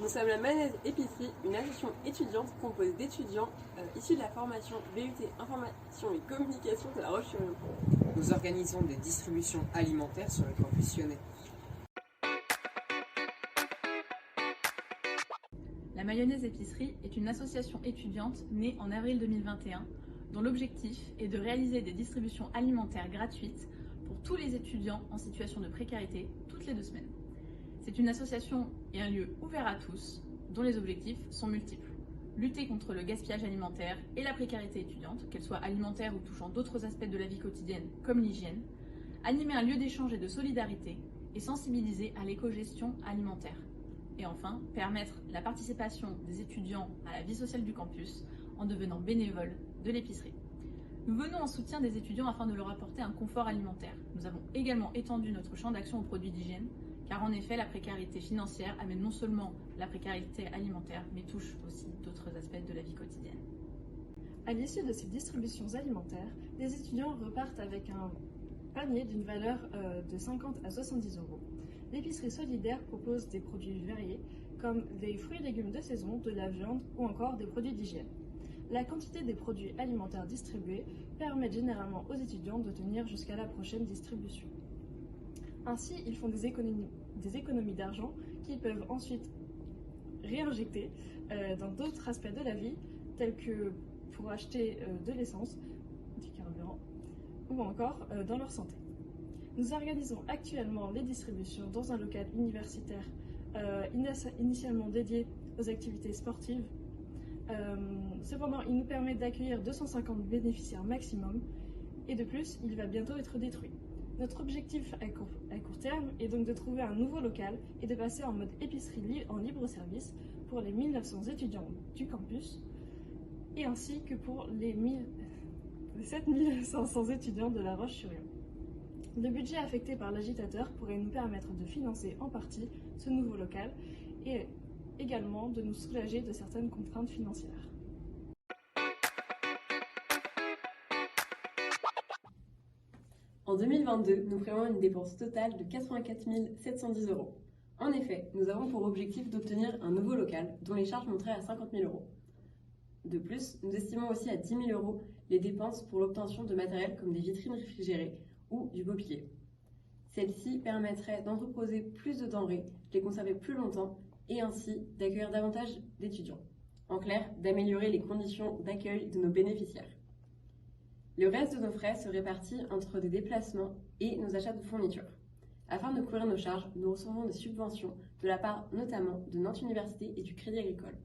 Nous sommes la Mayonnaise Épicerie, une association étudiante composée d'étudiants issus de la formation BUT Information et Communication de La Roche-sur-Yon. Nous organisons des distributions alimentaires sur le campus lyonnais. La Mayonnaise Épicerie est une association étudiante née en avril 2021 dont l'objectif est de réaliser des distributions alimentaires gratuites pour tous les étudiants en situation de précarité toutes les 2 semaines. C'est une association et un lieu ouvert à tous dont les objectifs sont multiples. Lutter contre le gaspillage alimentaire et la précarité étudiante, qu'elle soit alimentaire ou touchant d'autres aspects de la vie quotidienne comme l'hygiène, animer un lieu d'échange et de solidarité et sensibiliser à l'éco-gestion alimentaire. Et enfin, permettre la participation des étudiants à la vie sociale du campus en devenant bénévoles de l'épicerie. Nous venons en soutien des étudiants afin de leur apporter un confort alimentaire. Nous avons également étendu notre champ d'action aux produits d'hygiène, car en effet, la précarité financière amène non seulement la précarité alimentaire, mais touche aussi d'autres aspects de la vie quotidienne. À l'issue de ces distributions alimentaires, les étudiants repartent avec un panier d'une valeur de 50 à 70 euros. L'épicerie solidaire propose des produits variés, comme des fruits et légumes de saison, de la viande ou encore des produits d'hygiène. La quantité des produits alimentaires distribués permet généralement aux étudiants de tenir jusqu'à la prochaine distribution. Ainsi, ils font des économies d'argent qu'ils peuvent ensuite réinjecter dans d'autres aspects de la vie, tels que pour acheter de l'essence, du carburant, ou encore dans leur santé. Nous organisons actuellement les distributions dans un local universitaire initialement dédié aux activités sportives. Cependant, il nous permet d'accueillir 250 bénéficiaires maximum et de plus, il va bientôt être détruit. Notre objectif à court terme est donc de trouver un nouveau local et de passer en mode épicerie en libre service pour les 1900 étudiants du campus et ainsi que pour les 7500 étudiants de La Roche-sur-Yon. Le budget affecté par l'agitateur pourrait nous permettre de financer en partie ce nouveau local et également de nous soulager de certaines contraintes financières. En 2022, nous prévoyons une dépense totale de 84 710 euros. En effet, nous avons pour objectif d'obtenir un nouveau local dont les charges monteraient à 50 000 euros. De plus, nous estimons aussi à 10 000 euros les dépenses pour l'obtention de matériel comme des vitrines réfrigérées ou du mobilier. Celles-ci permettraient d'entreposer plus de denrées, de les conserver plus longtemps et ainsi d'accueillir davantage d'étudiants. En clair, d'améliorer les conditions d'accueil de nos bénéficiaires. Le reste de nos frais se répartit entre des déplacements et nos achats de fournitures. Afin de couvrir nos charges, nous recevons des subventions de la part notamment de Nantes Université et du Crédit Agricole.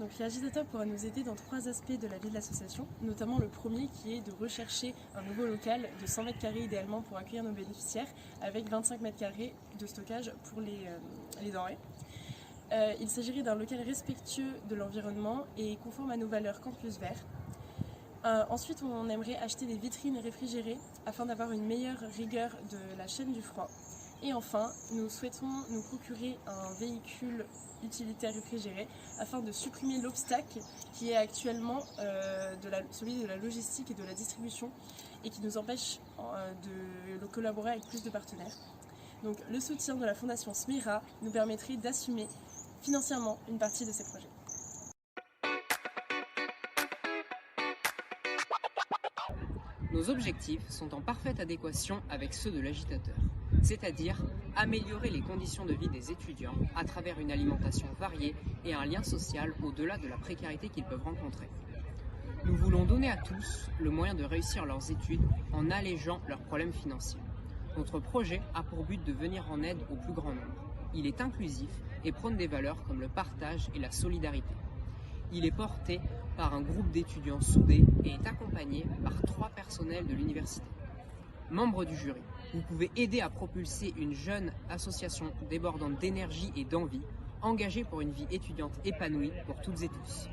Donc l'agitateur pourra nous aider dans 3 aspects de la vie de l'association, notamment le premier qui est de rechercher un nouveau local de 100 m² idéalement pour accueillir nos bénéficiaires avec 25 m² de stockage pour les denrées. Il s'agirait d'un local respectueux de l'environnement et conforme à nos valeurs Campus Vert. Ensuite, on aimerait acheter des vitrines réfrigérées afin d'avoir une meilleure rigueur de la chaîne du froid. Et enfin, nous souhaitons nous procurer un véhicule utilitaire réfrigéré afin de supprimer l'obstacle qui est actuellement celui de la logistique et de la distribution et qui nous empêche de collaborer avec plus de partenaires. Donc le soutien de la Fondation Smira nous permettrait d'assumer financièrement une partie de ces projets. Nos objectifs sont en parfaite adéquation avec ceux de l'agitateur, c'est-à-dire améliorer les conditions de vie des étudiants à travers une alimentation variée et un lien social au-delà de la précarité qu'ils peuvent rencontrer. Nous voulons donner à tous le moyen de réussir leurs études en allégeant leurs problèmes financiers. Notre projet a pour but de venir en aide au plus grand nombre. Il est inclusif et prône des valeurs comme le partage et la solidarité. Il est porté par un groupe d'étudiants soudés et est accompagné par 3 personnels de l'université. Membres du jury, vous pouvez aider à propulser une jeune association débordante d'énergie et d'envie, engagée pour une vie étudiante épanouie pour toutes et tous.